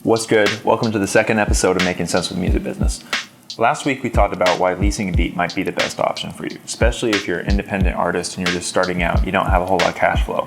What's good? Welcome to the second episode of Making Sense with Music Business. Last week we talked about why leasing a beat might be the best option for you, especially if you're an independent artist and you're just starting out, you don't have a whole lot of cash flow.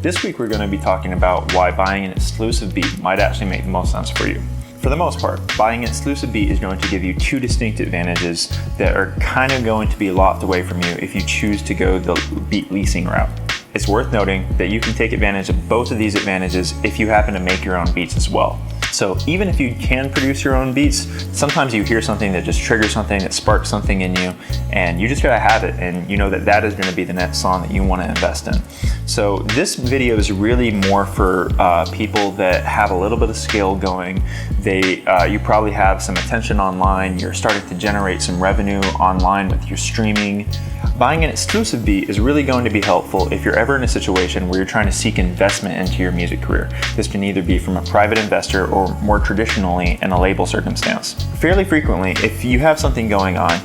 This week we're going to be talking about why buying an exclusive beat might actually make the most sense for you. For the most part, buying an exclusive beat is going to give you two distinct advantages that are kind of going to be locked away from you if you choose to go the beat leasing route. It's worth noting that you can take advantage of both of these advantages if you happen to make your own beats as well. So even if you can produce your own beats, sometimes you hear something that just triggers something, that sparks something in you, and you just gotta have it, and you know that that is gonna be the next song that you wanna invest in. So this video is really more for people that have a little bit of skill going. You probably have some attention online, you're starting to generate some revenue online with your streaming. Buying an exclusive beat is really going to be helpful if you're ever in a situation where you're trying to seek investment into your music career. This can either be from a private investor or more traditionally in a label circumstance. Fairly frequently, if you have something going on,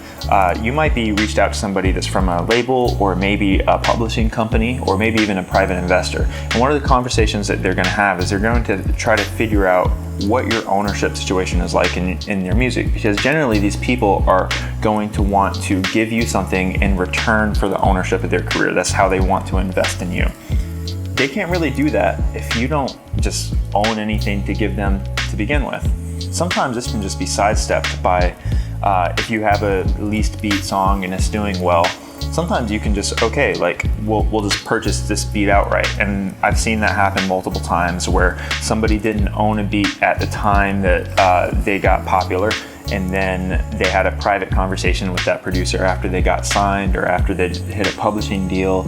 you might be reached out to somebody that's from a label or maybe a publishing company or maybe even a private investor. And one of the conversations that they're going to have is they're going to try to figure out what your ownership situation is like in your music, because generally these people are going to want to give you something in return for the ownership of their career. That's how they want to invest in you. They can't really do that if you don't just own anything to give them to begin with. Sometimes this can just be sidestepped by if you have a leased beat song and it's doing well. Sometimes you can just, we'll just purchase this beat outright. And I've seen that happen multiple times where somebody didn't own a beat at the time that they got popular, and then they had a private conversation with that producer after they got signed or after they hit a publishing deal.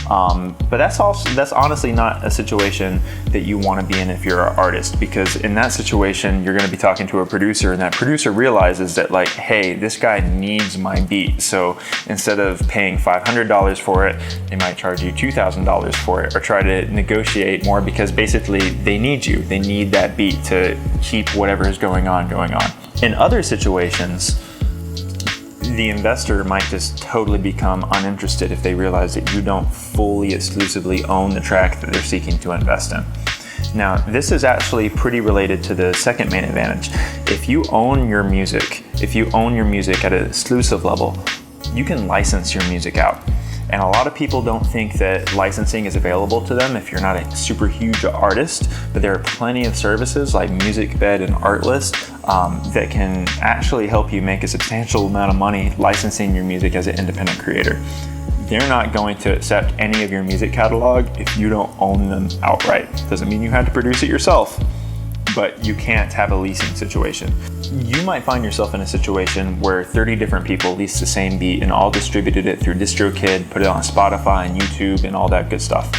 But that's honestly not a situation that you want to be in if you're an artist, because in that situation you're going to be talking to a producer, and that producer realizes that, like, hey, this guy needs my beat, so instead of paying $500 for it, they might charge you $2,000 for it, or try to negotiate more, because basically they need you. They need that beat to keep whatever is going on. In other situations, the investor might just totally become uninterested if they realize that you don't fully exclusively own the track that they're seeking to invest in. Now, this is actually pretty related to the second main advantage. If you own your music at an exclusive level, you can license your music out. And a lot of people don't think that licensing is available to them if you're not a super huge artist, but there are plenty of services like MusicBed and Artlist that can actually help you make a substantial amount of money licensing your music as an independent creator. They're not going to accept any of your music catalog if you don't own them outright. Doesn't mean you have to produce it yourself, but you can't have a leasing situation. You might find yourself in a situation where 30 different people leased the same beat and all distributed it through DistroKid, put it on Spotify and YouTube and all that good stuff.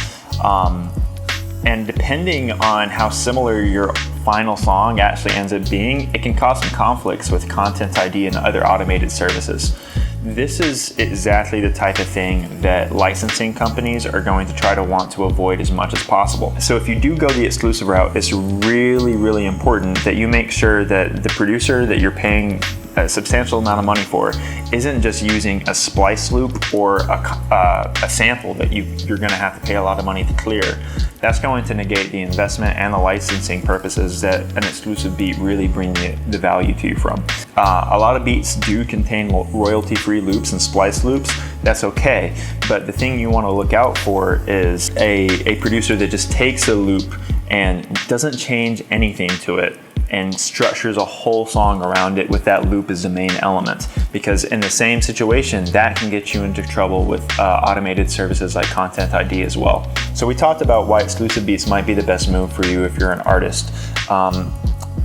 And depending on how similar your final song actually ends up being, it can cause some conflicts with Content ID and other automated services. This is exactly the type of thing that licensing companies are going to try to want to avoid as much as possible. So if you do go the exclusive route, it's really, really important that you make sure that the producer that you're paying a substantial amount of money for isn't just using a splice loop or a sample that you're going to have to pay a lot of money to clear. That's going to negate the investment and the licensing purposes that an exclusive beat really bring the value to you from. A lot of beats do contain royalty-free loops and splice loops. That's okay, but the thing you want to look out for is a producer that just takes a loop and doesn't change anything to it and structures a whole song around it with that loop as the main element. Because in the same situation, that can get you into trouble with automated services like Content ID as well. So we talked about why exclusive beats might be the best move for you if you're an artist.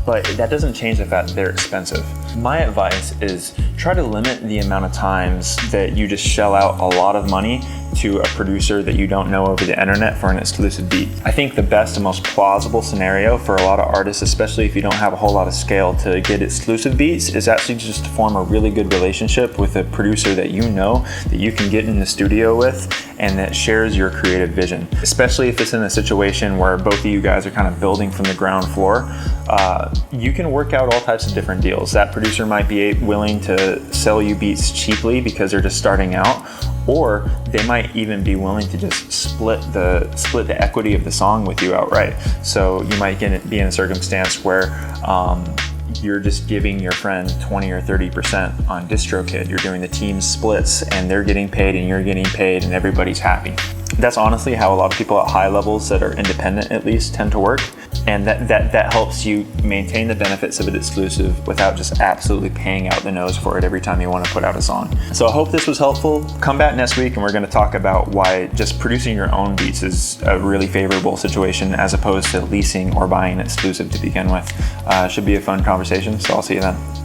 But that doesn't change the fact that they're expensive. My advice is try to limit the amount of times that you just shell out a lot of money to a producer that you don't know over the internet for an exclusive beat. I think the best and most plausible scenario for a lot of artists, especially if you don't have a whole lot of scale to get exclusive beats, is actually just to form a really good relationship with a producer that you know, that you can get in the studio with, and that shares your creative vision. Especially if it's in a situation where both of you guys are kind of building from the ground floor, you can work out all types of different deals. That producer might be willing to sell you beats cheaply because they're just starting out, or they might even be willing to just split the equity of the song with you outright. So you might be in a circumstance where you're just giving your friend 20 or 30% on DistroKid. You're doing the team splits, and they're getting paid and you're getting paid, and everybody's happy. That's honestly how a lot of people at high levels that are independent at least tend to work. And that helps you maintain the benefits of an exclusive without just absolutely paying out the nose for it every time you want to put out a song. So I hope this was helpful. Come back next week and we're going to talk about why just producing your own beats is a really favorable situation as opposed to leasing or buying an exclusive to begin with. Should be a fun conversation, so I'll see you then.